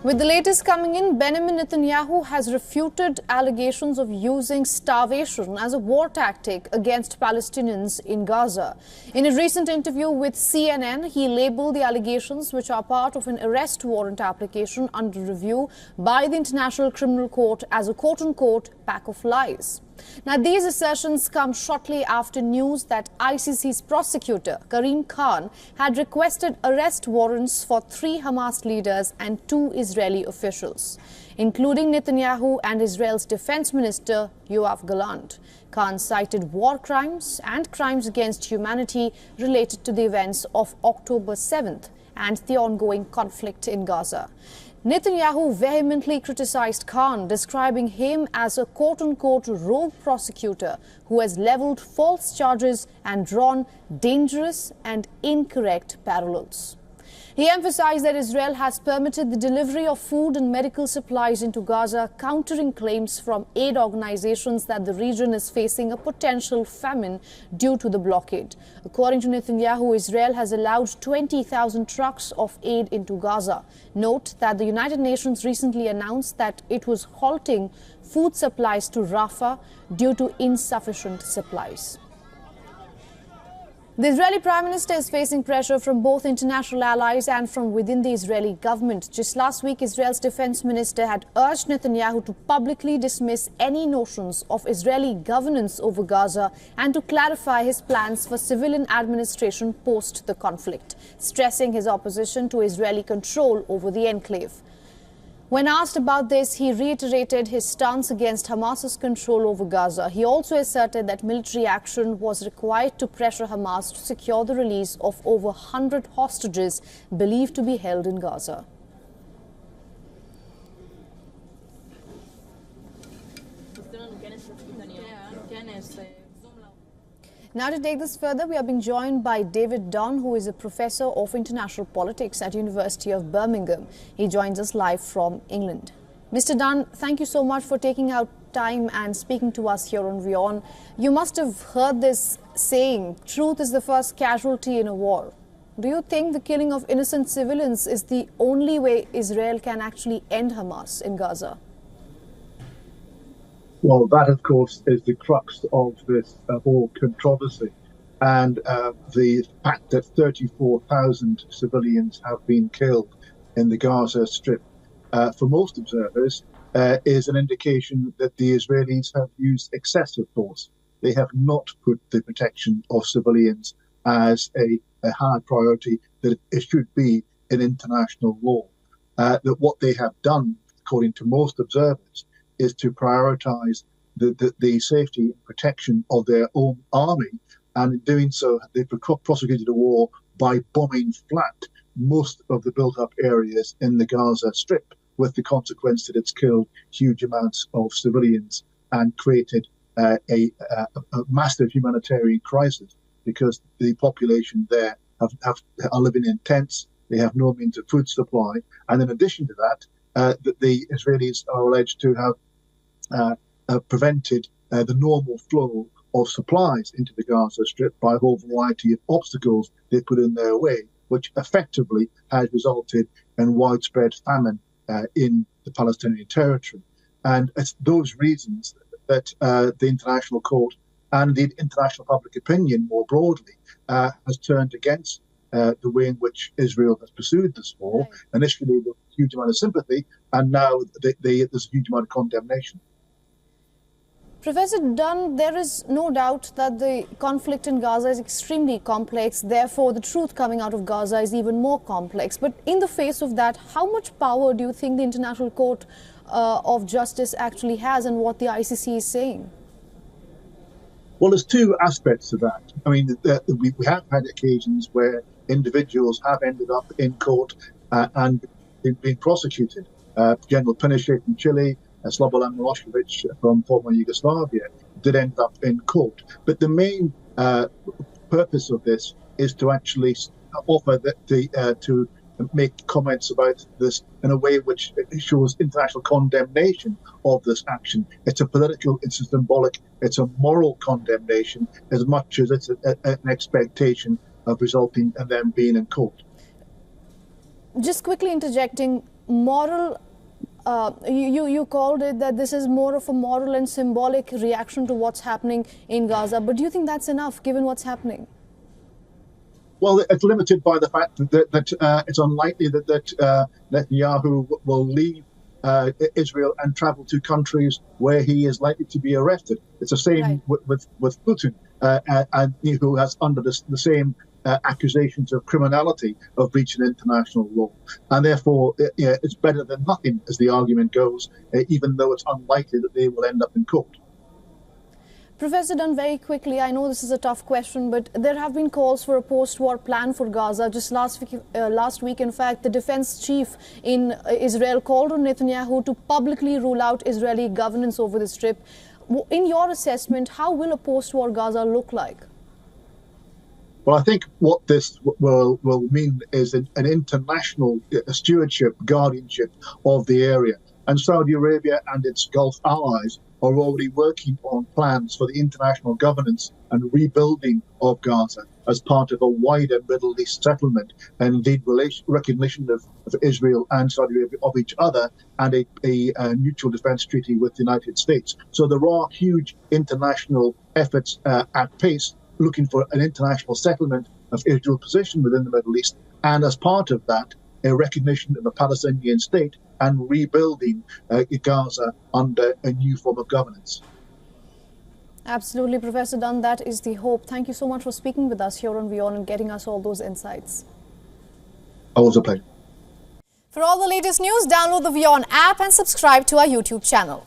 With the latest coming in, Benjamin Netanyahu has refuted allegations of using starvation as a war tactic against Palestinians in Gaza. In a recent interview with CNN, he labeled the allegations, which are part of an arrest warrant application under review by the International Criminal Court, as a quote-unquote pack of lies. Now, these assertions come shortly after news that ICC's prosecutor, Karim Khan, had requested arrest warrants for 3 Hamas leaders and 2 Israeli officials, including Netanyahu and Israel's defense minister, Yoav Gallant. Khan cited war crimes and crimes against humanity related to the events of October 7th and the ongoing conflict in Gaza. Netanyahu vehemently criticized Khan, describing him as a quote-unquote rogue prosecutor who has leveled false charges and drawn dangerous and incorrect parallels. He emphasized that Israel has permitted the delivery of food and medical supplies into Gaza, countering claims from aid organizations that the region is facing a potential famine due to the blockade. According to Netanyahu, Israel has allowed 20,000 trucks of aid into Gaza. Note that the United Nations recently announced that it was halting food supplies to Rafah due to insufficient supplies. The Israeli Prime Minister is facing pressure from both international allies and from within the Israeli government. Just last week, Israel's defense minister had urged Netanyahu to publicly dismiss any notions of Israeli governance over Gaza and to clarify his plans for civilian administration post the conflict, stressing his opposition to Israeli control over the enclave. When asked about this, he reiterated his stance against Hamas's control over Gaza. He also asserted that military action was required to pressure Hamas to secure the release of over 100 hostages believed to be held in Gaza. Now, to take this further, we are being joined by David Dunn, who is a professor of international politics at University of Birmingham. He joins us live from England. Mr. Dunn, thank you so much for taking out time and speaking to us here on WION. You must have heard this saying, truth is the first casualty in a war. Do you think the killing of innocent civilians is the only way Israel can actually end Hamas in Gaza? Well, that, of course, is the crux of this whole controversy. And the fact that 34,000 civilians have been killed in the Gaza Strip, for most observers, is an indication that the Israelis have used excessive force. They have not put the protection of civilians as a high priority that it should be in international law. That what they have done, according to most observers, is to prioritize the safety and protection of their own army. And in doing so, they've prosecuted a war by bombing flat most of the built-up areas in the Gaza Strip, with the consequence that it's killed huge amounts of civilians and created a massive humanitarian crisis, because the population there are living in tents. They have no means of food supply. And in addition to that, the Israelis are alleged to have prevented the normal flow of supplies into the Gaza Strip by a whole variety of obstacles they put in their way, which effectively has resulted in widespread famine in the Palestinian territory. And it's those reasons that the international court and the international public opinion more broadly has turned against the way in which Israel has pursued this war. Right. Initially, there was a huge amount of sympathy, and now there's a huge amount of condemnation. Professor Dunn, there is no doubt that the conflict in Gaza is extremely complex. Therefore, the truth coming out of Gaza is even more complex. But in the face of that, how much power do you think the International Court of Justice actually has, and what the ICC is saying? Well, there's two aspects to that. I mean, we have had occasions where individuals have ended up in court and been prosecuted. General Pinochet from Chile, Slobodan Milosevic from former Yugoslavia did end up in court. But the main purpose of this is to actually offer to make comments about this in a way which shows international condemnation of this action. It's a political, it's a symbolic, it's a moral condemnation as much as it's an expectation of resulting in them being in court. Just quickly interjecting, moral, you called it that this is more of a moral and symbolic reaction to what's happening in Gaza. But do you think that's enough, given what's happening? Well, it's limited by the fact that it's unlikely that Netanyahu will leave Israel and travel to countries where he is likely to be arrested. It's the same with Putin, and who has under the same accusations of criminality of breaching international law. And therefore, it's better than nothing, as the argument goes, even though it's unlikely that they will end up in court. Professor Dunn, very quickly, I know this is a tough question, but there have been calls for a post-war plan for Gaza. Just last week, in fact, the defense chief in Israel called on Netanyahu to publicly rule out Israeli governance over the Strip. In your assessment, how will a post-war Gaza look like? Well, I think what this will mean is an international stewardship, guardianship of the area. And Saudi Arabia and its Gulf allies are already working on plans for the international governance and rebuilding of Gaza as part of a wider Middle East settlement, and indeed recognition of Israel and Saudi Arabia of each other, and a mutual defense treaty with the United States. So there are huge international efforts at pace looking for an international settlement of Israel's position within the Middle East, and as part of that, a recognition of a Palestinian state and rebuilding Gaza under a new form of governance. Absolutely, Professor Dunn, that is the hope. Thank you so much for speaking with us here on WION and getting us all those insights. Always a pleasure. For all the latest news, download the WION app and subscribe to our YouTube channel.